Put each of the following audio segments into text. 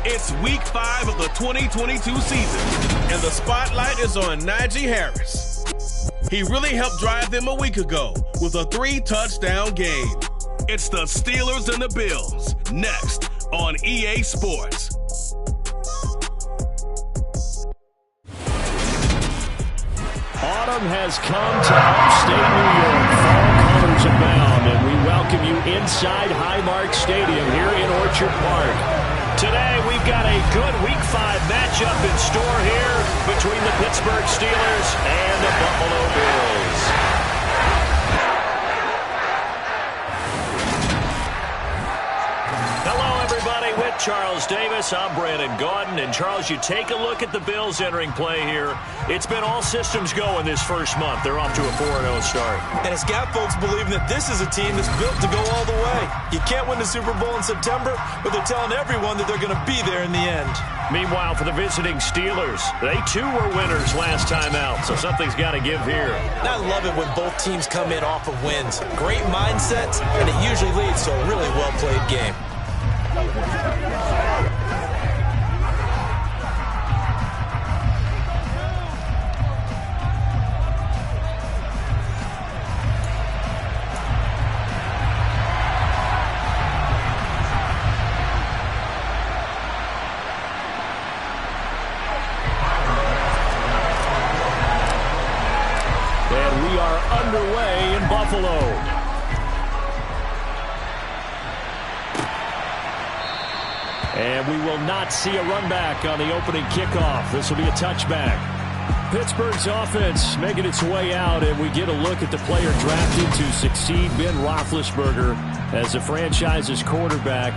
It's week 5 of the 2022 season, and the spotlight is on Najee Harris. He really helped drive them a week ago with a 3-touchdown game. It's the Steelers and the Bills, next on EA Sports. Autumn has come to upstate New York. Fall colors abound, and we welcome you inside Highmark Stadium here in Orchard Park. Today, we've got a good Week 5 matchup in store here between the Pittsburgh Steelers and the Buffalo Bills. Hello, everybody. With Charles Davis, I'm Brandon Gaudin. And, Charles, you take a look at the Bills entering play here. It's been all systems go in this first month. They're off to a 4-0 start. And it's got folks believing that this is a team that's built to go all the way. You can't win the Super Bowl in September, but they're telling everyone that they're going to be there in the end. Meanwhile, for the visiting Steelers, they too were winners last time out, so something's got to give here. And I love it when both teams come in off of wins. Great mindsets, and it usually leads to a really well-played game. And we are underway in Buffalo. And we will not see a run back on the opening kickoff. This will be a touchback. Pittsburgh's offense making its way out, and we get a look at the player drafted to succeed Ben Roethlisberger as the franchise's quarterback.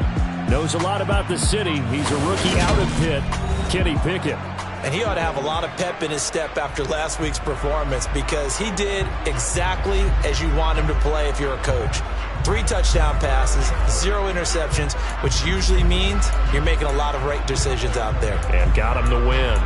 Knows a lot about the city. He's a rookie out of Pitt, Kenny Pickett. And he ought to have a lot of pep in his step after last week's performance because he did exactly as you want him to play if you're a coach. 3 touchdown passes, 0 interceptions, which usually means you're making a lot of right decisions out there. And got him the win.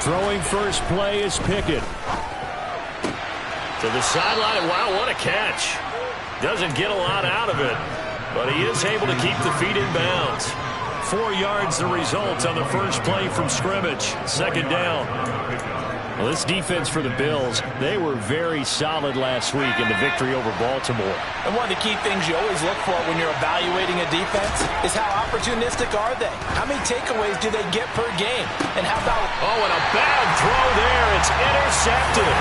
Throwing first play is Pickett. To the sideline. Wow, what a catch. Doesn't get a lot out of it, but he is able to keep the feet in bounds. 4 yards the result on the first play from scrimmage. Second down. Well, this defense for the Bills, they were very solid last week in the victory over Baltimore. And one of the key things you always look for when you're evaluating a defense is how opportunistic are they? How many takeaways do they get per game? And how about... Oh, and a bad throw there. It's intercepted.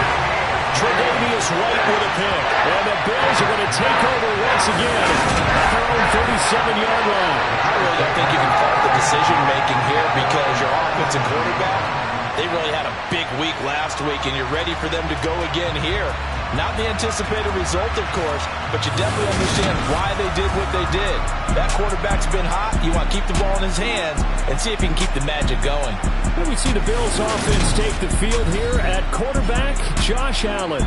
Tre'Davious White with a pick. And the Bills are going to take over once again at their own 37-yard line. I really don't think you can fault the decision-making here because your offensive quarterback, they really had a big week last week, and you're ready for them to go again here. Not the anticipated result, of course, but you definitely understand why they did what they did. That quarterback's been hot. You want to keep the ball in his hands and see if he can keep the magic going. And we see the Bills offense take the field here at quarterback Josh Allen.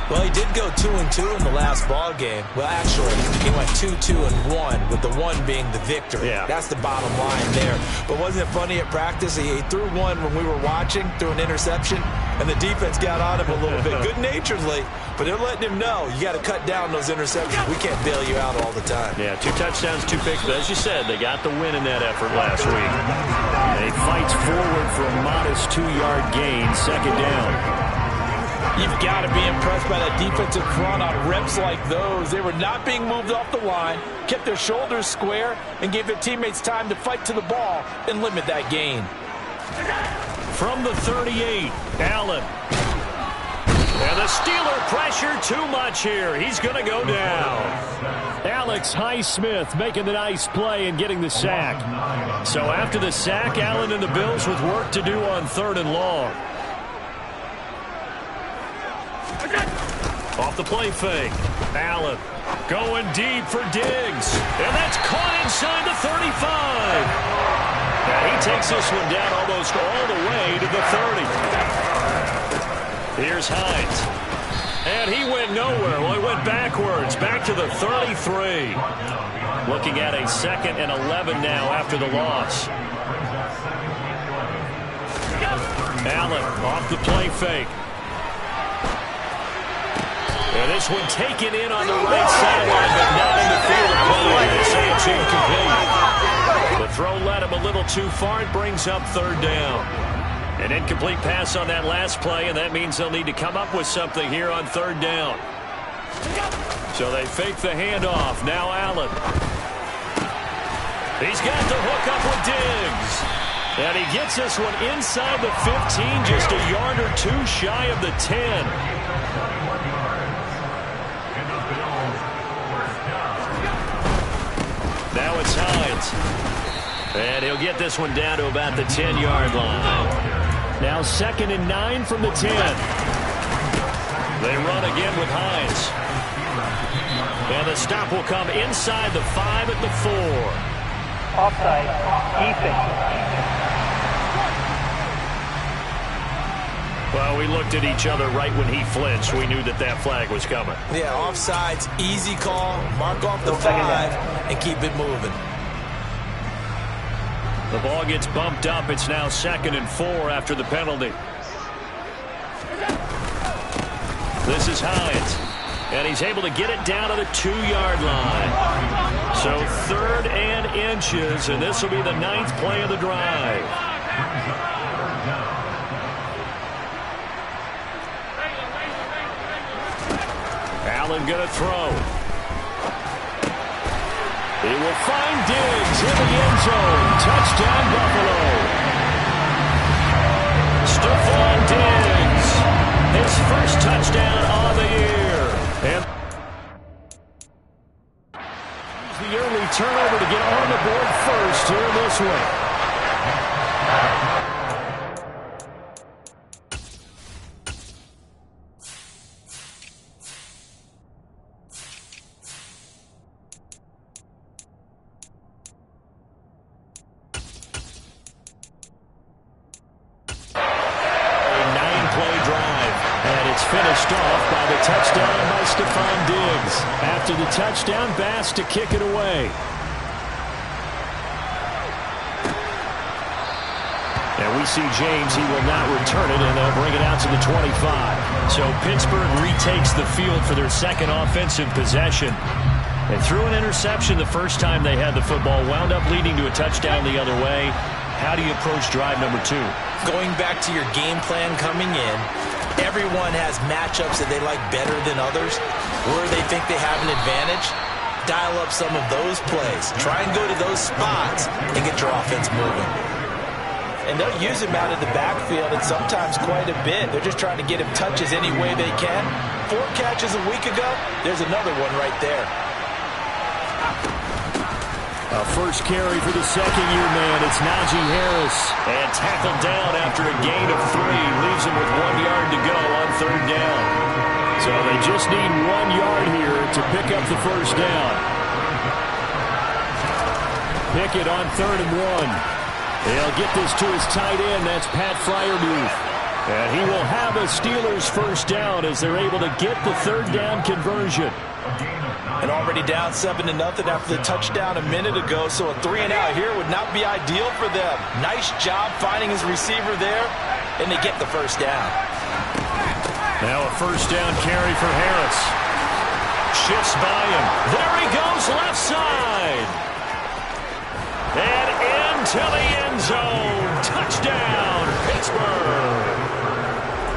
Well, he did go 2-2 in the last ball game. Well, actually, he went 2-2-1, with the 1 being the victory. Yeah. That's the bottom line there. But wasn't it funny at practice? He threw one when we were watching, threw an interception, and the defense got on him a little bit, good-naturedly. But they're letting him know, you got to cut down those interceptions. We can't bail you out all the time. Yeah, 2 touchdowns, 2 picks. But as you said, they got the win in that effort last week. They fight forward for a modest 2-yard gain, second down. You've got to be impressed by that defensive front on reps like those. They were not being moved off the line, kept their shoulders square, and gave their teammates time to fight to the ball and limit that gain. From the 38, Allen. And the Steeler pressure too much here. He's going to go down. Alex Highsmith making the nice play and getting the sack. So after the sack, Allen and the Bills with work to do on 3rd and long. Off the play fake. Allen going deep for Diggs. And that's caught inside the 35. And he takes this one down almost all the way to the 30. Here's Hines. And he went nowhere. Well, he went backwards. Back to the 33. Looking at a 2nd and 11 now after the loss. Allen off the play fake. And this one taken in on the right sideline, but not in the field of play. They say it's incomplete. The throw led him a little too far. It brings up 3rd down. An incomplete pass on that last play, and that means they'll need to come up with something here on 3rd down. So they fake the handoff. Now Allen. He's got the hook up with Diggs. And he gets this one inside the 15, just a yard or two shy of the 10. Now it's Hines. And he'll get this one down to about the 10-yard line. Now 2nd and 9 from the 10. They run again with Hines. And the stop will come inside the 5 at the 4. Offside, Ethan. Well, we looked at each other right when he flinched. We knew that that flag was coming. Yeah, offsides, easy call. Mark off the 5 and keep it moving. The ball gets bumped up. It's now 2nd and 4 after the penalty. This is Hines. And he's able to get it down to the 2-yard line. So 3rd and inches, and this will be the 9th play of the drive. Allen going to throw. He will find Diggs in the end zone. Touchdown, Buffalo. Stephon Diggs, his first touchdown on the year. And the early turnover to get on the board first here in this one. Finished off by the touchdown by Stephon Diggs. After the touchdown, Bass to kick it away. And we see James. He will not return it, and they'll bring it out to the 25. So Pittsburgh retakes the field for their 2nd offensive possession. And threw an interception the first time they had the football, wound up leading to a touchdown the other way. How do you approach drive number 2? Going back to your game plan coming in, everyone has matchups that they like better than others. Where they think they have an advantage, dial up some of those plays. Try and go to those spots and get your offense moving. And they'll use him out of the backfield, and sometimes quite a bit. They're just trying to get him touches any way they can. 4 catches a week ago, there's another one right there. A first carry for the 2nd-year man. It's Najee Harris. And tackled down after a gain of 3. Leaves him with 1 yard to go on 3rd down. So they just need 1 yard here to pick up the first down. Pickett on 3rd and 1. They'll get this to his tight end. That's Pat Freiermuth. And he will have a Steelers first down as they're able to get the 3rd down conversion. And already down 7-0 after the touchdown a minute ago, so a 3-and-out here would not be ideal for them. Nice job finding his receiver there, and they get the first down. Now a first down carry for Harris. Shifts by him. There he goes, left side. And into the end zone. Touchdown, Pittsburgh.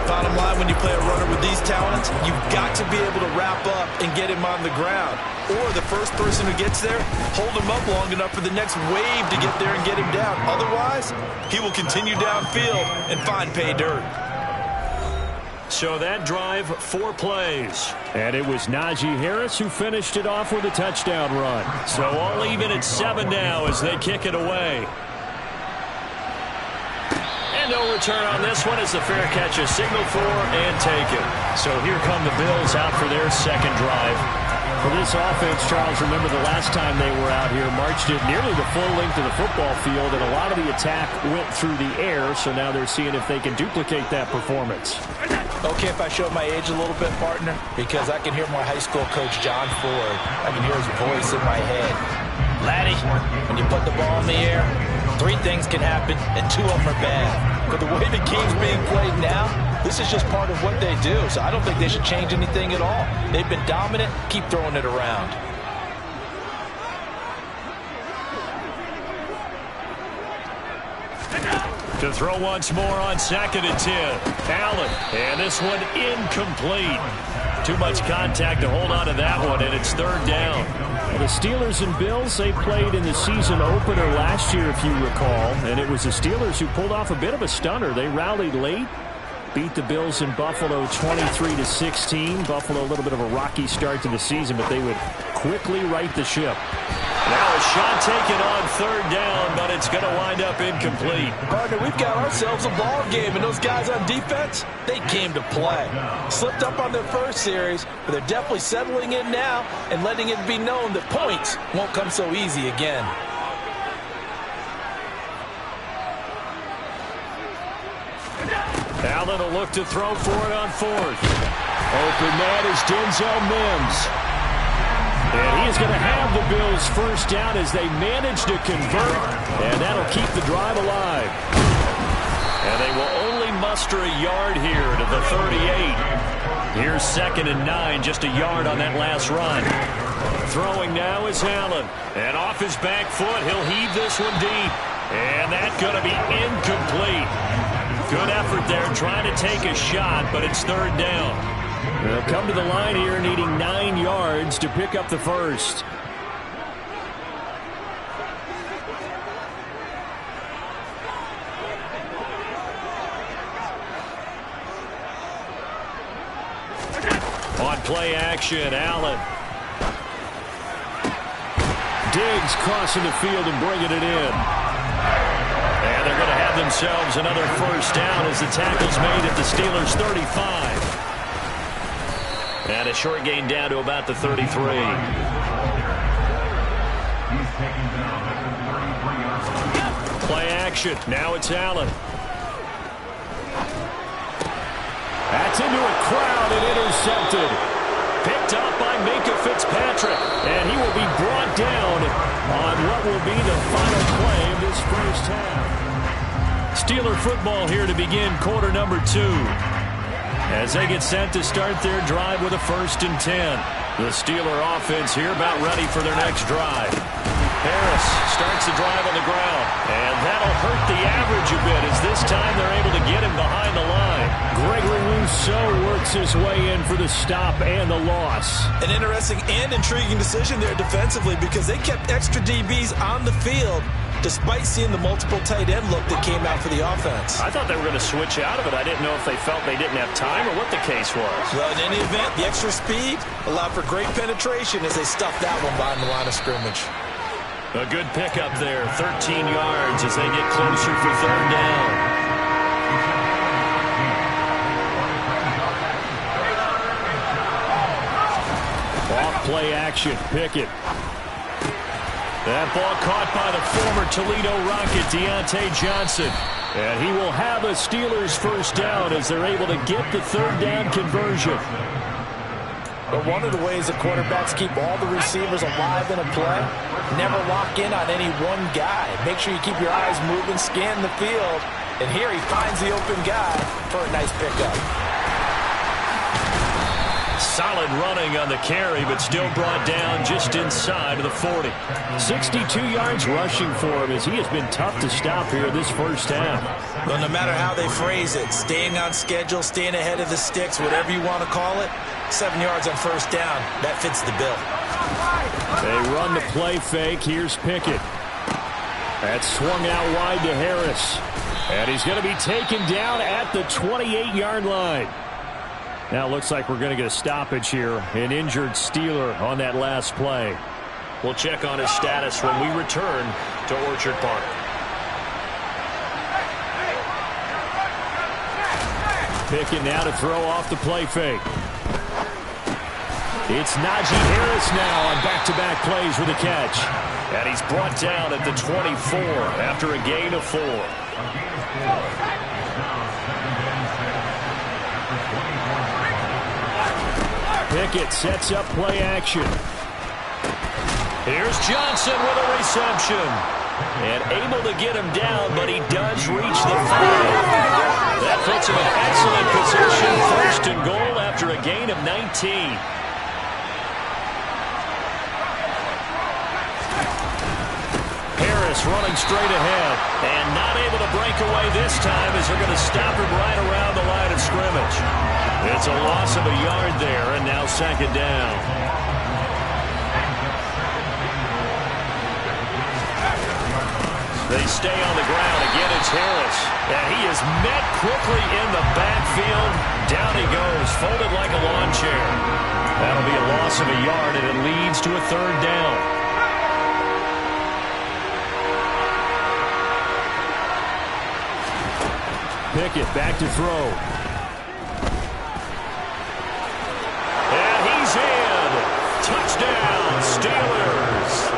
Bottom line, when you play a runner with these talents, you've got to be able to wrap up and get him on the ground. Or the first person who gets there, hold him up long enough for the next wave to get there and get him down. Otherwise, he will continue downfield and find pay dirt. So that drive, 4 plays. And it was Najee Harris who finished it off with a touchdown run. So all even at 7 now as they kick it away. And no return on this one as the fair catch is signaled for and taken. So here come the Bills out for their second drive. For this offense, Charles, remember the last time they were out here, marched it nearly the full length of the football field, and a lot of the attack went through the air, so now they're seeing if they can duplicate that performance. Okay, if I show my age a little bit, partner, because I can hear my high school coach, John Ford. I can hear his voice in my head. Laddie, when you put the ball in the air, 3 things can happen, and 2 of them are bad. But the way the game's being played now, this is just part of what they do, so I don't think they should change anything at all. They've been dominant. Keep throwing it around. To throw once more on 2nd and 10. Allen, and this one incomplete. Too much contact to hold on to that one, and it's 3rd down. Well, the Steelers and Bills, they played in the season opener last year, if you recall, and it was the Steelers who pulled off a bit of a stunner. They rallied late, beat the Bills in Buffalo 23-16. Buffalo a little bit of a rocky start to the season, but they would quickly right the ship. Now a shot taken on 3rd down, but it's going to wind up incomplete. Partner, we've got ourselves a ball game, and those guys on defense, they came to play. Slipped up on their first series, but they're definitely settling in now and letting it be known that points won't come so easy again. Allen will look to throw for it on 4th. Open man is Denzel Mims. And he is going to have the Bills first down as they manage to convert, and that'll keep the drive alive. And they will only muster a yard here to the 38. Here's 2nd and 9, just a yard on that last run. Throwing now is Allen, and off his back foot, he'll heave this one deep. And that's going to be incomplete. Good effort there trying to take a shot, but it's 3rd down. They'll come to the line here needing 9 yards to pick up the first. On play action, Allen. Diggs crossing the field and bringing it in. And they're going to have themselves another first down as the tackle's made at the Steelers' 35. And a short gain down to about the 33. Play action. Now it's Allen. That's into a crowd and intercepted. Picked up by Minkah Fitzpatrick. And he will be brought down on what will be the final play of this first half. Steeler football here to begin quarter number 2. As they get set to start their drive with a 1st and 10. The Steeler offense here about ready for their next drive. Harris starts the drive on the ground. And that'll hurt the average a bit as this time they're able to get him behind the line. Gregory Rousseau works his way in for the stop and the loss. An interesting and intriguing decision there defensively because they kept extra DBs on the field despite seeing the multiple tight end look that came out for the offense. I thought they were going to switch out of it. I didn't know if they felt they didn't have time or what the case was. Well, in any event, the extra speed allowed for great penetration as they stuffed that one behind the line of scrimmage. A good pickup there, 13 yards as they get closer for 3rd down. Off play action, Pickett. That ball caught by the former Toledo Rocket, Deontay Johnson. And he will have a Steelers first down as they're able to get the 3rd down conversion. But one of the ways that quarterbacks keep all the receivers alive in a play, never lock in on any one guy. Make sure you keep your eyes moving, scan the field. And here he finds the open guy for a nice pickup. Solid running on the carry, but still brought down just inside of the 40. 62 yards rushing for him as he has been tough to stop here this first half. Well, no matter how they phrase it, staying on schedule, staying ahead of the sticks, whatever you want to call it, 7 yards on first down, that fits the bill. They run the play fake. Here's Pickett. That's swung out wide to Harris. And he's going to be taken down at the 28-yard line. Now it looks like we're going to get a stoppage here. An injured Steeler on that last play. We'll check on his status when we return to Orchard Park. Pickett now to throw off the play fake. It's Najee Harris now on back-to-back plays with a catch. And he's brought down at the 24 after a gain of 4. Pickett sets up play action. Here's Johnson with a reception. And able to get him down, but he does reach the 5. That puts him in excellent position. First and goal after a gain of 19. Harris running straight ahead. And not able to break away this time as they're going to stop him right around the line of scrimmage. It's a loss of a yard there, and now second down. They stay on the ground. Again, it's Harris. And he is met quickly in the backfield. Down he goes, folded like a lawn chair. That'll be a loss of a yard, and it leads to a third down. Pickett back to throw. And he's in. Touchdown, Steelers.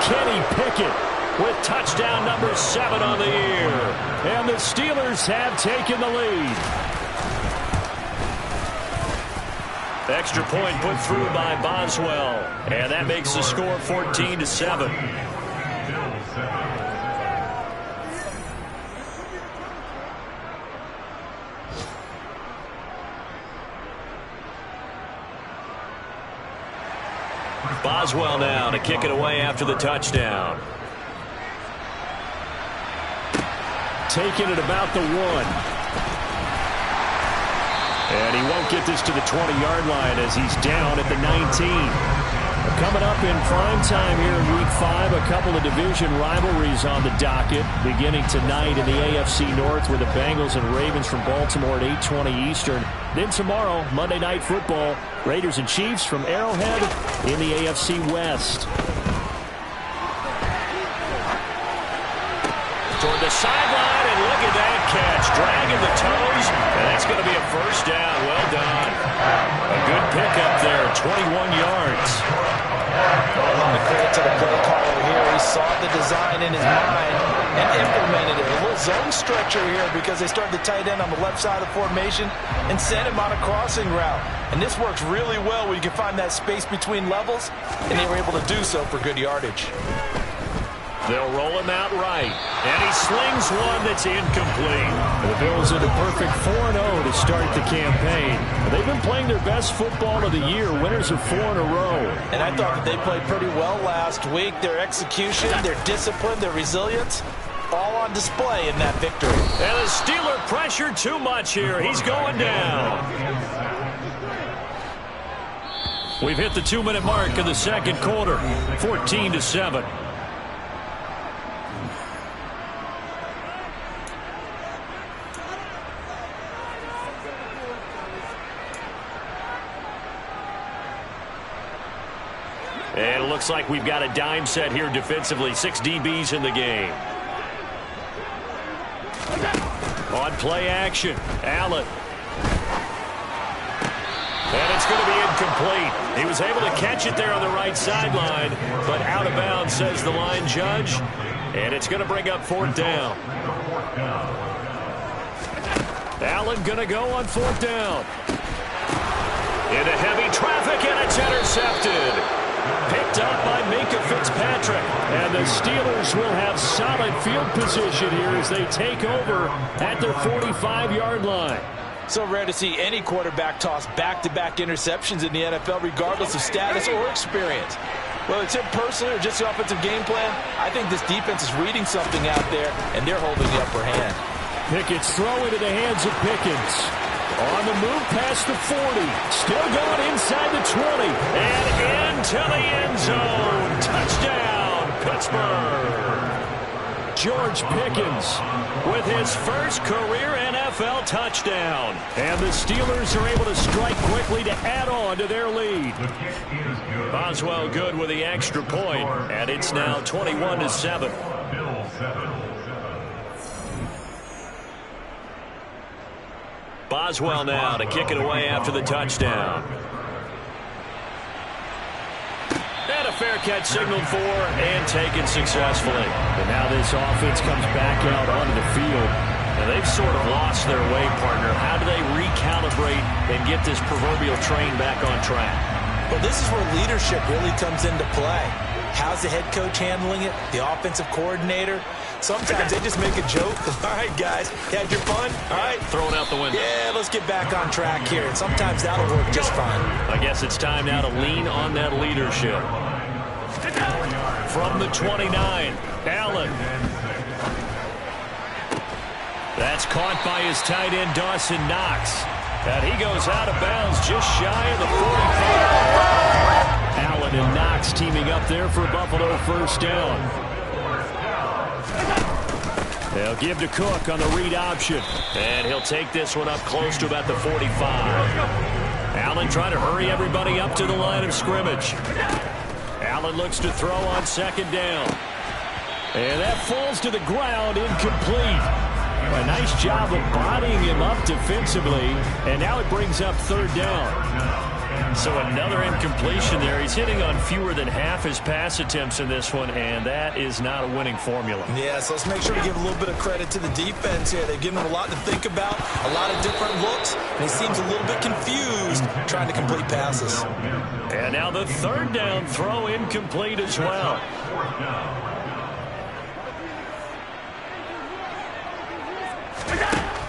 Kenny Pickett with touchdown number 7 on the year. And the Steelers have taken the lead. Extra point put through by Boswell. And that makes the score 14-7. Boswell now to kick it away after the touchdown. Taking it about the 1. And he won't get this to the 20-yard line as he's down at the 19. Coming up in prime time here in Week 5, a couple of division rivalries on the docket. Beginning tonight in the AFC North with the Bengals and Ravens from Baltimore at 8:20 Eastern. Then tomorrow, Monday Night Football, Raiders and Chiefs from Arrowhead in the AFC West. Toward the sideline, and look at that catch. Dragging the toes, and that's going to be a first down. Well done. A good pickup there, 21 yards. A lot of credit to the play caller here. He saw the design in his mind and implemented it. A little zone stretcher here because they started the tight end on the left side of the formation and sent him on a crossing route. And this works really well when you can find that space between levels, and they were able to do so for good yardage. They'll roll him out right, and he slings one that's incomplete. The Bills into perfect 4-0 to start the campaign. They've been playing their best football of the year. Winners of 4 in a row. And I thought that they played pretty well last week. Their execution, their discipline, their resilience, all on display in that victory. And the Steeler pressured too much here. He's going down. We've hit the 2-minute mark of the second quarter, 14-7. And it looks like we've got a dime set here defensively. 6 DBs in the game. On play action, Allen. And it's going to be incomplete. He was able to catch it there on the right sideline, but out of bounds, says the line judge. And it's going to bring up 4th down. Allen going to go on 4th down. Into heavy traffic, and it's intercepted. Picked up by Minkah Fitzpatrick. And the Steelers will have solid field position here as they take over at their 45-yard line. So rare to see any quarterback toss back-to-back interceptions in the NFL, regardless of status or experience. Whether it's him personally or just the offensive game plan, I think this defense is reading something out there, and they're holding the upper hand. Pickett's throw into the hands of Pickens. On the move past the 40. Still going inside the 20. And into the end zone. Touchdown, Pittsburgh. George Pickens with his first career NFL touchdown. And the Steelers are able to strike quickly to add on to their lead. Boswell good with the extra point, and it's now 21-7. Boswell now to kick it away after the touchdown. And a fair catch signaled for and taken successfully. And now this offense comes back out onto the field. And they've sort of lost their way, partner. How do they recalibrate and get this proverbial train back on track? Well, this is where leadership really comes into play. How's the head coach handling it? The offensive coordinator? Sometimes they just make a joke. All right, guys, you had your fun? All right. Throw it out the window. Yeah, let's get back on track here. And sometimes that'll work just fine. I guess it's time now to lean on that leadership. From the 29, Allen. That's caught by his tight end, Dawson Knox. And he goes out of bounds just shy of the 45. Allen and Knox teaming up there for Buffalo first down. They'll give to Cook on the read option. And he'll take this one up close to about the 45. Allen trying to hurry everybody up to the line of scrimmage. Allen looks to throw on second down. And that falls to the ground, incomplete. A nice job of bodying him up defensively. And now it brings up third down. So another incompletion there. He's hitting on fewer than half his pass attempts in this one, and that is not a winning formula. Yeah, so let's make sure to give a little bit of credit to the defense here. They've given him a lot to think about, a lot of different looks, and he seems a little bit confused trying to complete passes. And now the third down throw incomplete as well.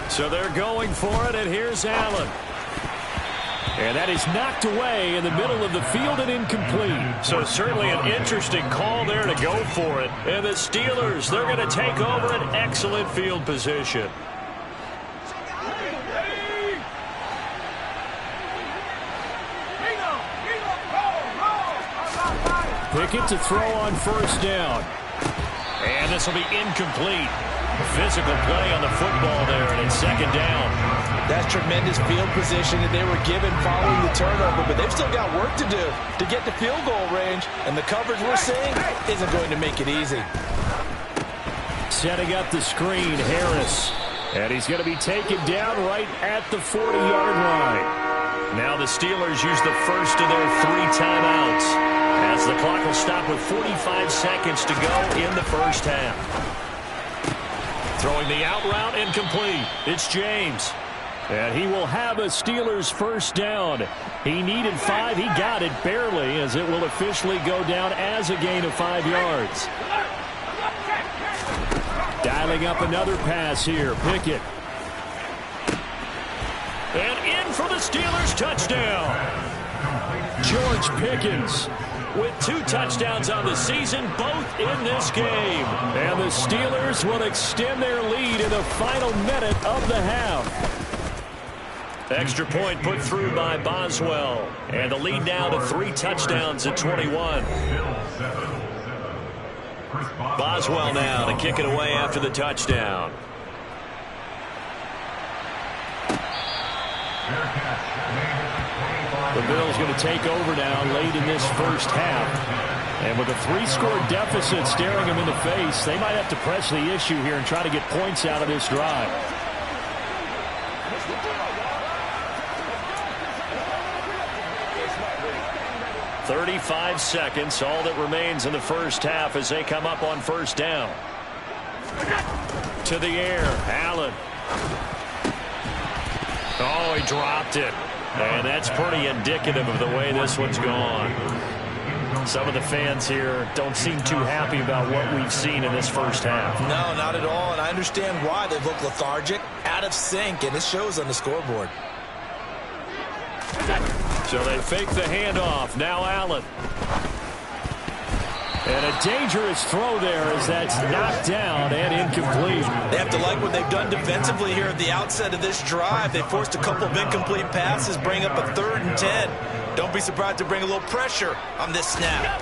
So they're going for it, and here's Allen. And that is knocked away in the middle of the field and incomplete. So certainly an interesting call there to go for it. And the Steelers, they're going to take over an excellent field position. Pickett to throw on first down. And this will be incomplete. Physical play on the football there, and it's second down. That's tremendous field position that they were given following the turnover, but they've still got work to do to get to field goal range, and the coverage we're seeing isn't going to make it easy. Setting up the screen, Harris. And he's going to be taken down right at the 40-yard line. Now the Steelers use the first of their 3 timeouts, as the clock will stop with 45 seconds to go in the first half. Throwing the out route incomplete. It's James. And he will have a Steelers first down. He needed 5. He got it barely, as it will officially go down as a gain of 5 yards. Dialing up another pass here. Pickett. And in for the Steelers touchdown. George Pickens with 2 touchdowns on the season, both in this game. And the Steelers will extend their lead in the final minute of the half. Extra point put through by Boswell. And the lead now to 3 touchdowns at 21. Boswell now to kick it away after the touchdown. The Bills going to take over now late in this first half. And with a 3-score deficit staring them in the face, they might have to press the issue here and try to get points out of this drive. "35 seconds, all that remains in the first half as they come up on first down. To the air, Allen. Oh, he dropped it. And that's pretty indicative of the way this one's gone. Some of the fans here don't seem too happy about what we've seen in this first half. No, not at all, and I understand why. They look lethargic, out of sync, and it shows on the scoreboard. So they fake the handoff. Now Allen. And a dangerous throw there as that's knocked down and incomplete. They have to like what they've done defensively here at the outset of this drive. They forced a couple of incomplete passes, bring up a 3rd and 10. Don't be surprised to bring a little pressure on this snap.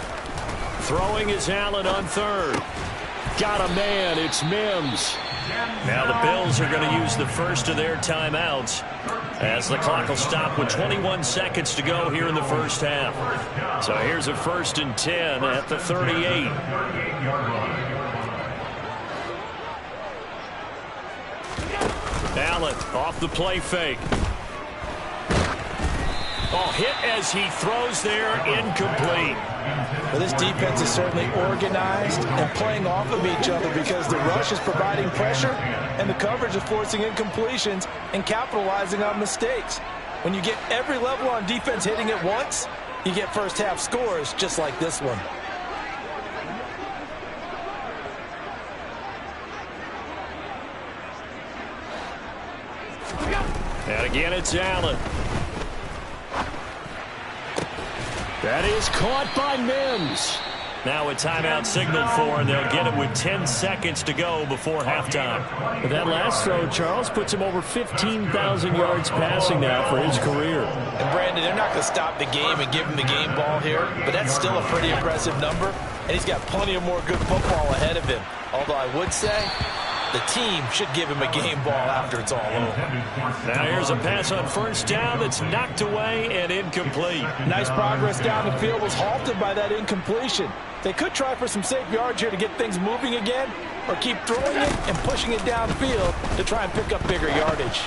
Throwing is Allen on 3rd. got a man. It's Mims. Now the Bills are going to use the first of their timeouts as the clock will stop with 21 seconds to go here in the first half. So here's a 1st and 10 at the 38. Allen off the play fake. Oh, hit as he throws there, incomplete. Well, this defense is certainly organized and playing off of each other because the rush is providing pressure and the coverage is forcing incompletions and capitalizing on mistakes. When you get every level on defense hitting at once, you get first half scores just like this one. And again, it's Allen. That is caught by Mims. Now a timeout signaled for, and they'll get it with 10 seconds to go before halftime. But that last throw, Charles, puts him over 15,000 yards passing now for his career. And Brandon, they're not going to stop the game and give him the game ball here, but that's still a pretty impressive number, and he's got plenty of more good football ahead of him. Although I would say the team should give him a game ball after it's all over. Now here's a pass on first down that's knocked away and incomplete. Nice progress down the field was halted by that incompletion. They could try for some safe yards here to get things moving again, or keep throwing it and pushing it downfield to try and pick up bigger yardage.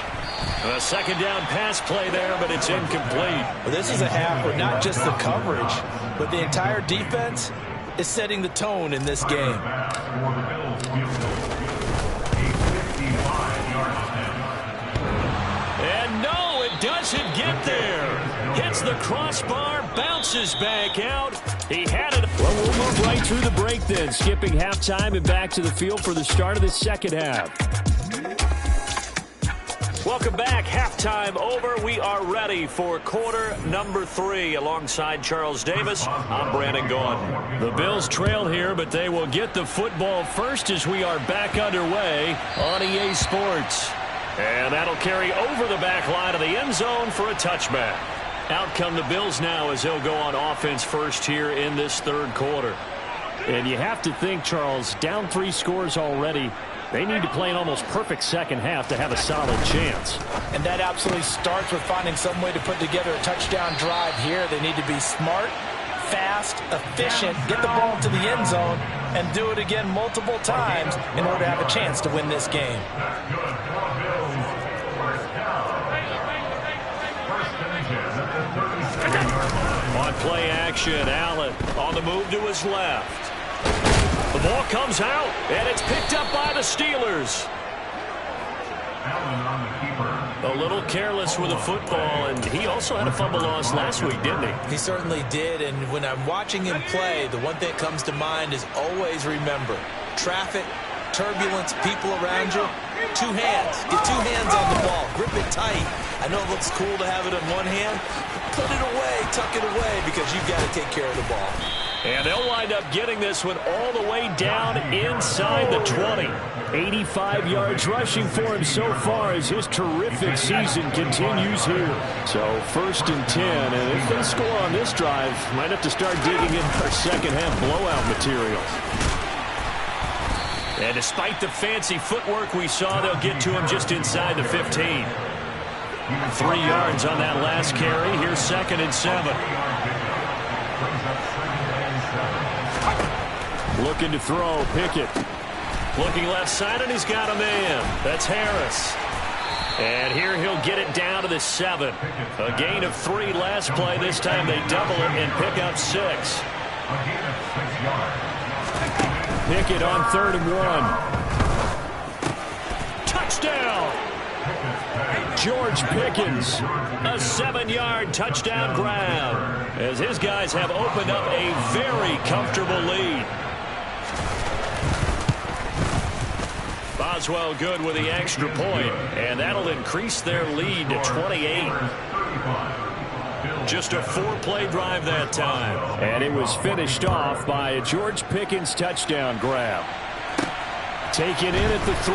A second down pass play there, but it's incomplete. Well, this is a half where not just the coverage, but the entire defense is setting the tone in this game. And no, it doesn't get there. Hits the crossbar, bounces back out. He had it. Well, we'll move right through the break then, skipping halftime and back to the field for the start of the second half. Welcome back. Halftime over. We are ready for quarter number 3. Alongside Charles Davis, I'm Brandon Gaudin. The Bills trail here, but they will get the football first as we are back underway on EA Sports. And that'll carry over the back line of the end zone for a touchback. Out come the Bills now as they'll go on offense first here in this third quarter. And you have to think, Charles, down 3 scores already. They need to play an almost perfect second half to have a solid chance. And that absolutely starts with finding some way to put together a touchdown drive here. They need to be smart, fast, efficient, get the ball to the end zone, and do it again multiple times in order to have a chance to win this game. On play action, Allen on the move to his left. The ball comes out, and it's picked up by the Steelers. A little careless with the football, and he also had a fumble loss last week, didn't he? He certainly did, and when I'm watching him play, the one thing that comes to mind is always remember, traffic, turbulence, people around you, 2 hands. Get 2 hands on the ball. Grip it tight. I know it looks cool to have it in one hand. Put it away, tuck it away, because you've got to take care of the ball. And they'll wind up getting this one all the way down inside the 20. 85 yards rushing for him so far as his terrific season continues here. So 1st and 10, and if they score on this drive, might have to start digging in our second half blowout material. And despite the fancy footwork we saw, they'll get to him just inside the 15. 3 yards on that last carry. Here's 2nd and 7. Looking to throw, Pickett. Looking left side, and he's got a man. That's Harris. And here he'll get it down to the 7. A gain of 3 last play. This time they double it and pick up 6. Pickett on 3rd and 1. Touchdown! George Pickens, a 7-yard touchdown grab, as his guys have opened up a very comfortable lead. Boswell good with the extra point, and that'll increase their lead to 28. Just a 4-play drive that time. And it was finished off by a George Pickens touchdown grab. Taken in at the 3.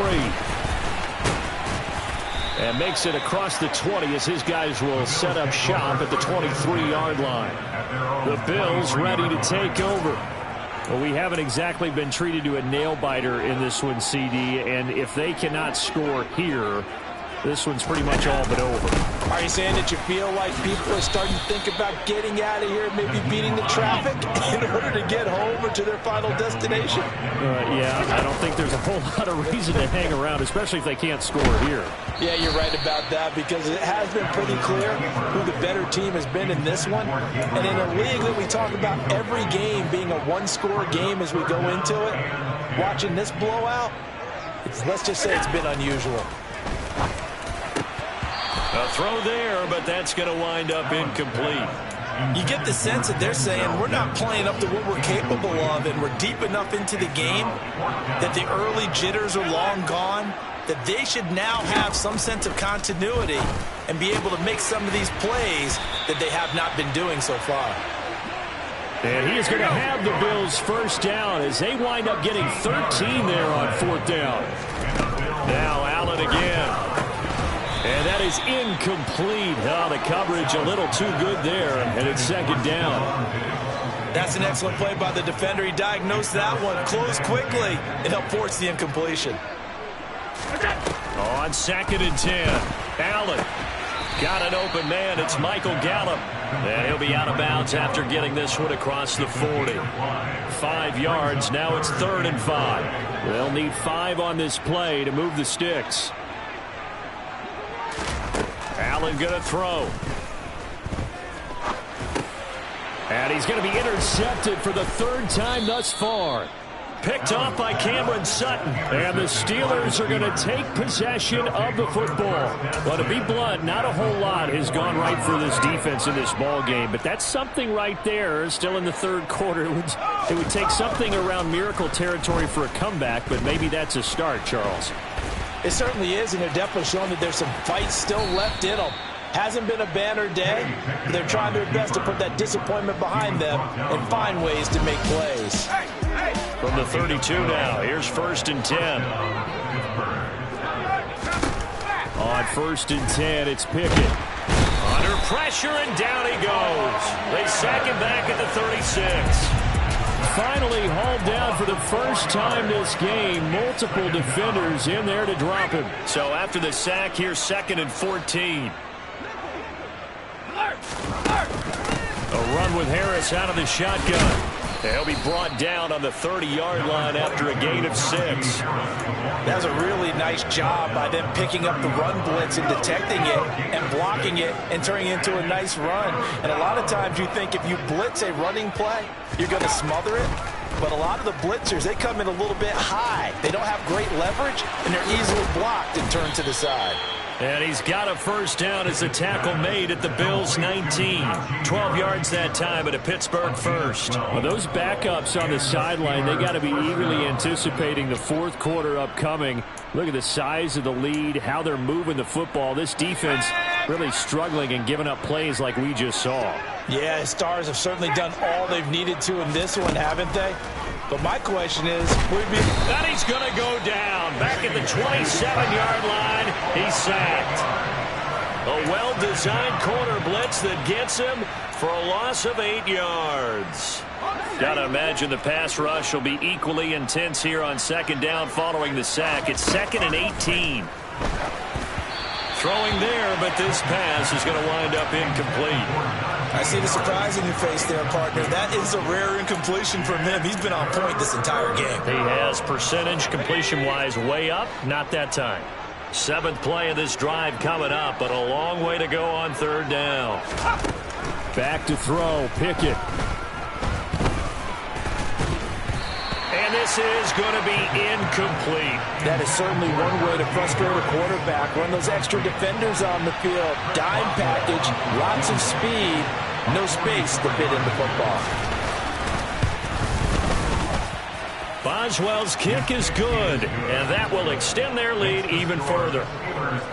And makes it across the 20 as his guys will set up shop at the 23-yard line. The Bills ready to take over. Well, we haven't exactly been treated to a nail-biter in this one, CD, and if they cannot score here, this one's pretty much all but over. Are you saying that you feel like people are starting to think about getting out of here, maybe beating the traffic in order to get home or to their final destination? Yeah, I don't think there's a whole lot of reason to hang around, especially if they can't score here. Yeah, you're right about that, because it has been pretty clear who the better team has been in this one. And in a league that we talk about every game being a one-score game as we go into it, watching this blowout, let's just say it's been unusual. A throw there, but that's going to wind up incomplete. You get the sense that they're saying we're not playing up to what we're capable of, and we're deep enough into the game that the early jitters are long gone, that they should now have some sense of continuity and be able to make some of these plays that they have not been doing so far. And he is going to have the Bills first down as they wind up getting 13 there on fourth down. Now Allen again. And that is incomplete. Oh, the coverage a little too good there, and it's second down. That's an excellent play by the defender. He diagnosed that one, closed quickly, and helped force the incompletion. On 2nd and 10, Allen got an open man. It's Michael Gallup. And he'll be out of bounds after getting this one across the 40. 5 yards. Now it's 3rd and 5. They'll need 5 on this play to move the sticks. Allen going to throw. And he's going to be intercepted for the 3rd time thus far. Picked off by Cameron Sutton. And the Steelers are going to take possession of the football. Well, to be blunt, not a whole lot has gone right for this defense in this ball game. But that's something right there. Still in the 3rd quarter. It would take something around miracle territory for a comeback. But maybe that's a start, Charles. It certainly is, and they're definitely showing that there's some fight still left in them. Hasn't been a banner day, but they're trying their best to put that disappointment behind them and find ways to make plays. From the 32 now, here's 1st and 10. On 1st and 10, it's Pickett. Under pressure, and down he goes. They sack him back at the 36. Finally hauled down for the first time this game. Multiple defenders in there to drop him. So after the sack, here's 2nd and 14. A run with Harris out of the shotgun. They'll be brought down on the 30-yard line after a gain of 6. That was a really nice job by them picking up the run blitz and detecting it and blocking it and turning it into a nice run. And a lot of times you think if you blitz a running play, you're going to smother it. But a lot of the blitzers, they come in a little bit high. They don't have great leverage, and they're easily blocked and turned to the side. And he's got a first down as the tackle made at the Bills' 19. 12 yards that time at a Pittsburgh first. Well, those backups on the sideline, they got to be eagerly anticipating the 4th quarter upcoming. Look at the size of the lead, how they're moving the football. This defense really struggling and giving up plays like we just saw. Yeah, Stars have certainly done all they've needed to in this one, haven't they? But my question is, that he's going to go down. Back at the 27-yard line, he's sacked. A well-designed corner blitz that gets him for a loss of 8 yards. Got to imagine the pass rush will be equally intense here on 2nd down following the sack. It's 2nd and 18. Throwing there, but this pass is going to wind up incomplete. I see the surprise in your face there, partner. That is a rare incompletion from him. He's been on point this entire game. He has percentage completion-wise way up. Not that time. 7th play of this drive coming up, but a long way to go on 3rd down. Back to throw, Pickett. And this is going to be incomplete. That is certainly one way to frustrate a quarterback. Run those extra defenders on the field. Dime package, lots of speed, no space to fit in the football. Boswell's kick is good, and that will extend their lead even further.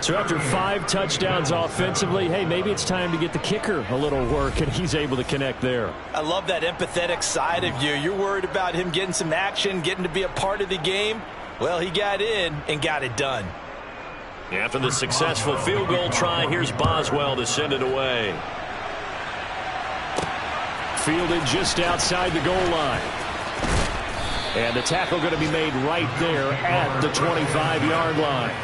So after 5 touchdowns offensively, hey, maybe it's time to get the kicker a little work, and he's able to connect there. I love that empathetic side of you. You're worried about him getting some action, getting to be a part of the game. Well, he got in and got it done. After the successful field goal try, here's Boswell to send it away. Fielded just outside the goal line. And the tackle going to be made right there at the 25-yard line.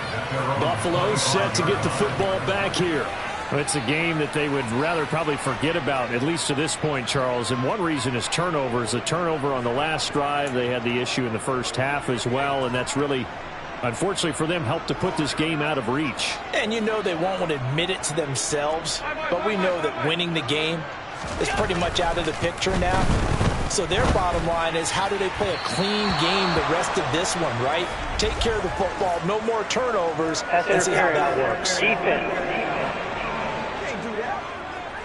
Buffalo set to get the football back here. It's a game that they would rather probably forget about, at least to this point, Charles. And one reason is turnovers. The turnover on the last drive, they had the issue in the first half as well. And that's really, unfortunately for them, helped to put this game out of reach. And you know they won't want to admit it to themselves, but we know that winning the game is pretty much out of the picture now. So their bottom line is, how do they play a clean game the rest of this one, right? Take care of the football, no more turnovers, and see how that works.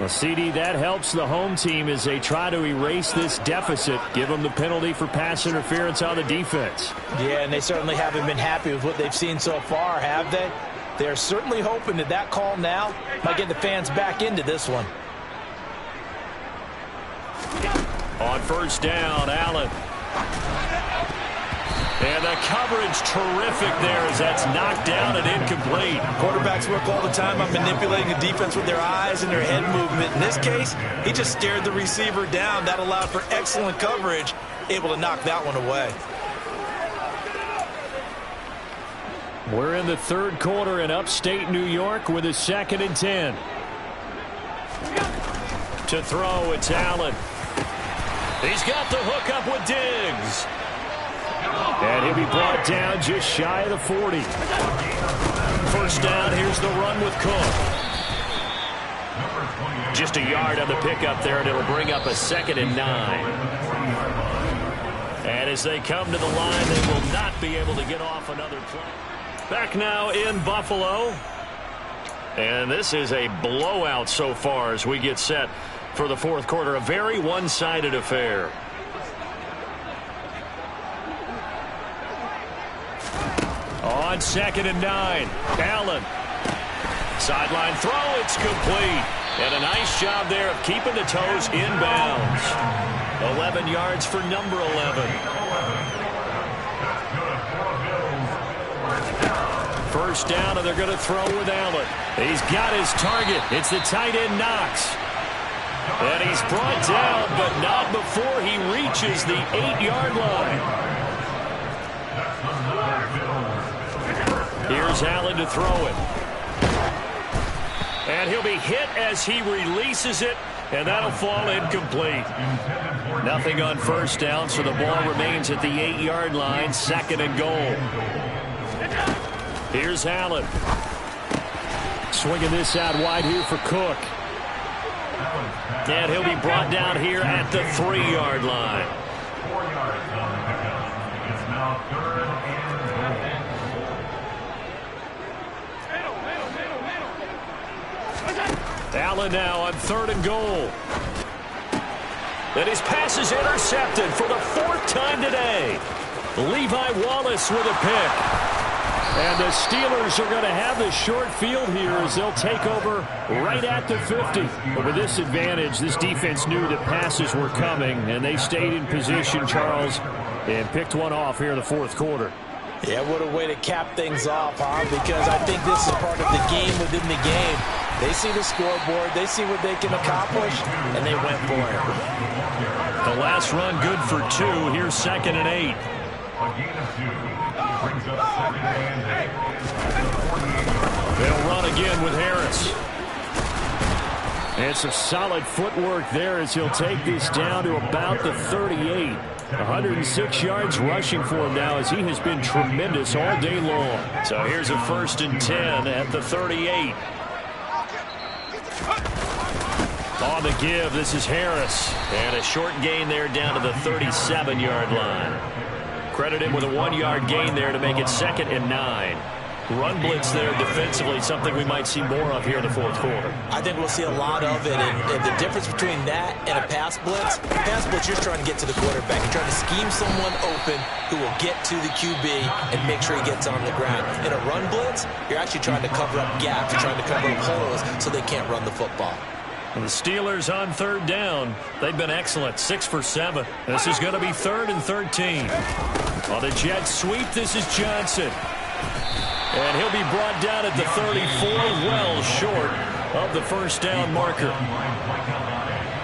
Well, CD, that helps the home team as they try to erase this deficit, give them the penalty for pass interference on the defense. Yeah, and they certainly haven't been happy with what they've seen so far, have they? They're certainly hoping that that call now might get the fans back into this one. On first down, Allen. And the coverage terrific there as that's knocked down and incomplete. Quarterbacks work all the time on manipulating the defense with their eyes and their head movement. In this case, he just stared the receiver down. That allowed for excellent coverage, able to knock that one away. We're in the third quarter in upstate New York with a 2nd and 10. To throw, it's Allen. He's got the hook up with Diggs. And he'll be brought down just shy of the 40. First down, here's the run with Cook. Just a yard on the pickup there, and it'll bring up a 2nd and 9. And as they come to the line, they will not be able to get off another play. Back now in Buffalo. And this is a blowout so far as we get set for the fourth quarter. A very one-sided affair. On 2nd and 9, Allen. Sideline throw, it's complete. And a nice job there of keeping the toes inbounds. 11 yards for number 11. First down, and they're going to throw with Allen. He's got his target. It's the tight end Knox. And he's brought down, but not before he reaches the 8-yard line. Here's Allen to throw it. And he'll be hit as he releases it, and that'll fall incomplete. Nothing on first down, so the ball remains at the 8-yard line, 2nd and goal. Here's Allen. Swinging this out wide here for Cook. And he'll be brought down here at the 3-yard line. 4 yards on the pickup. It's now 3rd and 10. Allen now on 3rd and goal. And his pass is intercepted for the 4th time today. Levi Wallace with a pick. And the Steelers are going to have the short field here as they'll take over right at the 50. But with this advantage, this defense knew that passes were coming, and they stayed in position, Charles, and picked one off here in the fourth quarter. Yeah, what a way to cap things off, huh? Because I think this is part of the game within the game. They see the scoreboard, they see what they can accomplish, and they went for it. The last run good for 2. Here's 2nd and 8. A gain of 2. Brings up 2nd and 8. They'll run again with Harris. And some solid footwork there as he'll take this down to about the 38. 106 yards rushing for him now as he has been tremendous all day long. So here's a 1st and 10 at the 38. On the give, this is Harris. And a short gain there down to the 37-yard line. Credit him with a 1-yard gain there to make it 2nd and 9. Run blitz there defensively, something we might see more of here in the fourth quarter. I think we'll see a lot of it, and the difference between that and a pass blitz, you're trying to get to the quarterback. You're trying to scheme someone open who will get to the QB and make sure he gets on the ground. In a run blitz, you're actually trying to cover up gaps. You're trying to cover up holes so they can't run the football. And the Steelers on 3rd down. They've been excellent, 6 for 7. This is going to be 3rd and 13. On the jet sweep, this is Johnson. And he'll be brought down at the 34, well short of the first down marker.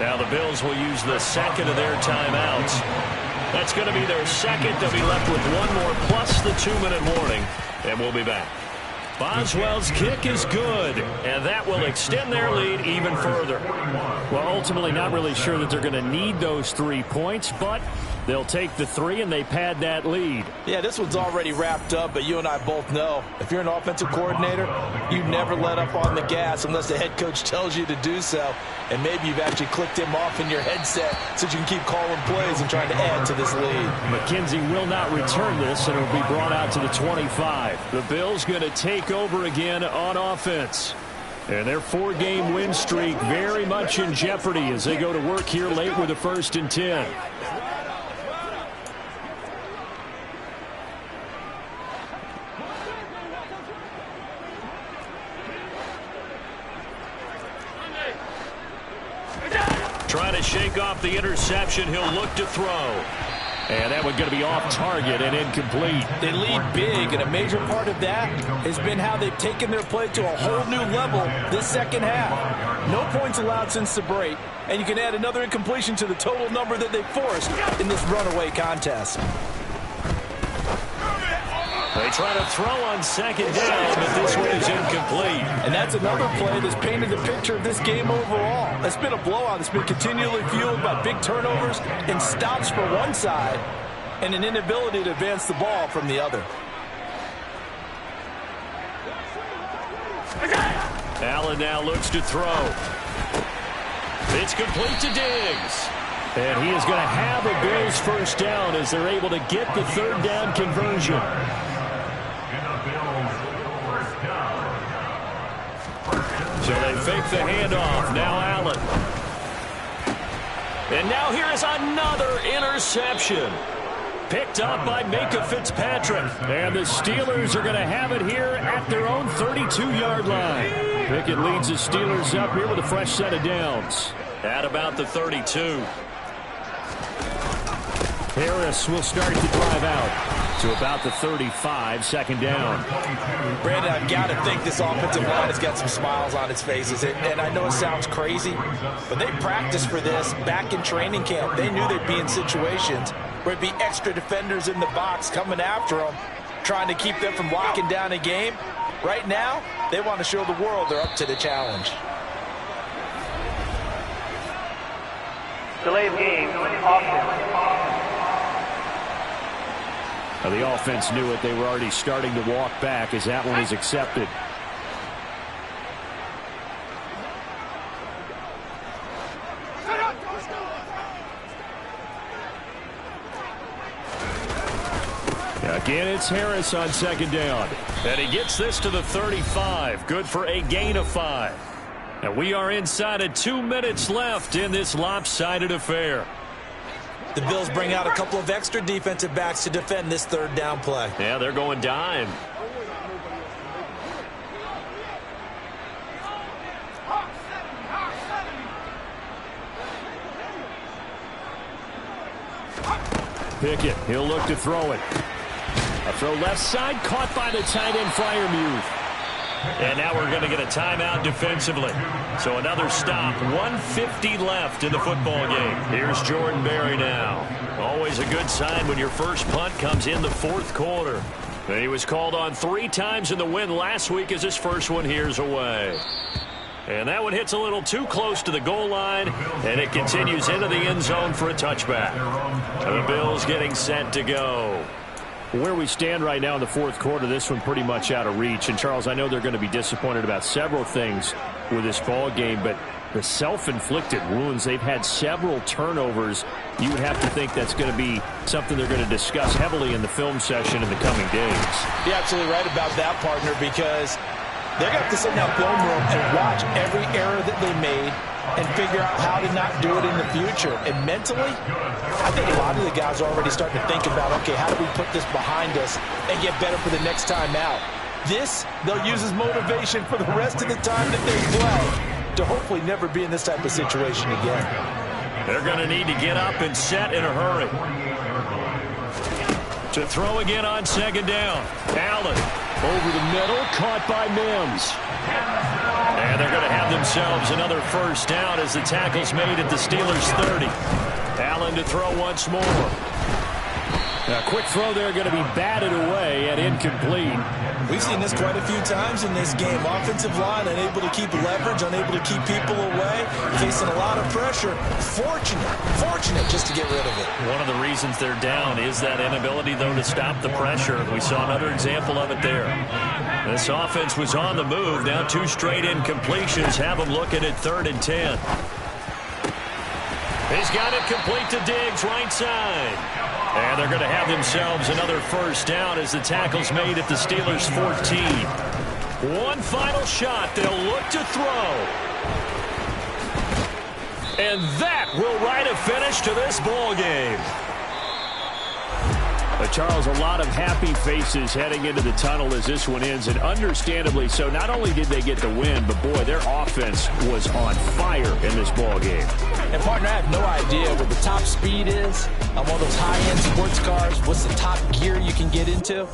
Now the Bills will use the 2nd of their timeouts. That's going to be their second. They'll be left with one more plus the 2-minute warning, and we'll be back. Boswell's kick is good, and that will extend their lead even further. Well, ultimately not really sure that they're going to need those 3 points, but they'll take the 3 and they pad that lead. Yeah, this one's already wrapped up, but you and I both know if you're an offensive coordinator, you never let up on the gas unless the head coach tells you to do so. And maybe you've actually clicked him off in your headset so you can keep calling plays and trying to add to this lead. McKenzie will not return this, and it will be brought out to the 25. The Bills going to take over again on offense. And their 4-game win streak very much in jeopardy as they go to work here late with a 1st and 10. Trying to shake off the interception. He'll look to throw. And that one's going to be off target and incomplete. They lead big, and a major part of that has been how they've taken their play to a whole new level this second half. No points allowed since the break, and you can add another incompletion to the total number that they forced in this runaway contest. They try to throw on 2nd down, but this one is incomplete. And that's another play that's painted the picture of this game overall. It's been a blowout. It's been continually fueled by big turnovers and stops for one side and an inability to advance the ball from the other. Allen now looks to throw. It's complete to Diggs. And he is going to have a Bills 1st down as they're able to get the 3rd down conversion. So they fake the handoff. Now Allen. And now here is another interception. Picked up by Minkah Fitzpatrick. And the Steelers are going to have it here at their own 32-yard line. Pickett leads the Steelers up here with a fresh set of downs. At about the 32. Harris will start to drive out to about the 35, 2nd down. Brandon, I've got to think this offensive line has got some smiles on its faces. And I know it sounds crazy, but they practiced for this back in training camp. They knew they'd be in situations where it'd be extra defenders in the box coming after them, trying to keep them from locking down a game. Right now, they want to show the world they're up to the challenge. Delay of game, offense. Now the offense knew it. They were already starting to walk back as that one is accepted. Again, it's Harris on 2nd down. And he gets this to the 35. Good for a gain of 5. And we are inside of 2 minutes left in this lopsided affair. The Bills bring out a couple of extra defensive backs to defend this 3rd down play. Yeah, they're going dime. Pickett, he'll look to throw it. A throw left side, caught by the tight end Freiermuth. And now we're going to get a timeout defensively. So another stop, 1:50 left in the football game. Here's Jordan Berry now. Always a good sign when your first punt comes in the 4th quarter. And he was called on 3 times in the win last week as his first one here's away. And that one hits a little too close to the goal line, and it continues into the end zone for a touchback. And the Bills getting set to go. Where we stand right now in the 4th quarter, this one pretty much out of reach. And, Charles, I know they're going to be disappointed about several things with this ball game, but the self-inflicted wounds, they've had several turnovers. You would have to think that's going to be something they're going to discuss heavily in the film session in the coming days. You're absolutely right about that, partner, because they're going to have to sit in that film room and watch every error that they made and figure out how to not do it in the future. And mentally, I think a lot of the guys are already starting to think about, okay, how do we put this behind us and get better for the next time out? This, they'll use as motivation for the rest of the time that they play to hopefully never be in this type of situation again. They're going to need to get up and set in a hurry. To throw again on 2nd down. Allen over the middle, caught by Mims. And they're going to have themselves another 1st down as the tackle's made at the Steelers' 30. Allen to throw once more. A quick throw there going to be batted away and incomplete. We've seen this quite a few times in this game. Offensive line unable to keep leverage, unable to keep people away, facing a lot of pressure. Fortunate just to get rid of it. One of the reasons they're down is that inability, though, to stop the pressure. We saw another example of it there. This offense was on the move. Now 2 straight incompletions have them looking at 3rd and 10. He's got it complete to Diggs, right side. And they're going to have themselves another first down as the tackle's made at the Steelers' 14. One final shot. They'll look to throw. And that will write a finish to this ball game. But Charles, a lot of happy faces heading into the tunnel as this one ends, and understandably so. Not only did they get the win, but boy, their offense was on fire in this ball game. And partner, I have no idea what the top speed is on one of those high-end sports cars. What's the top gear you can get into?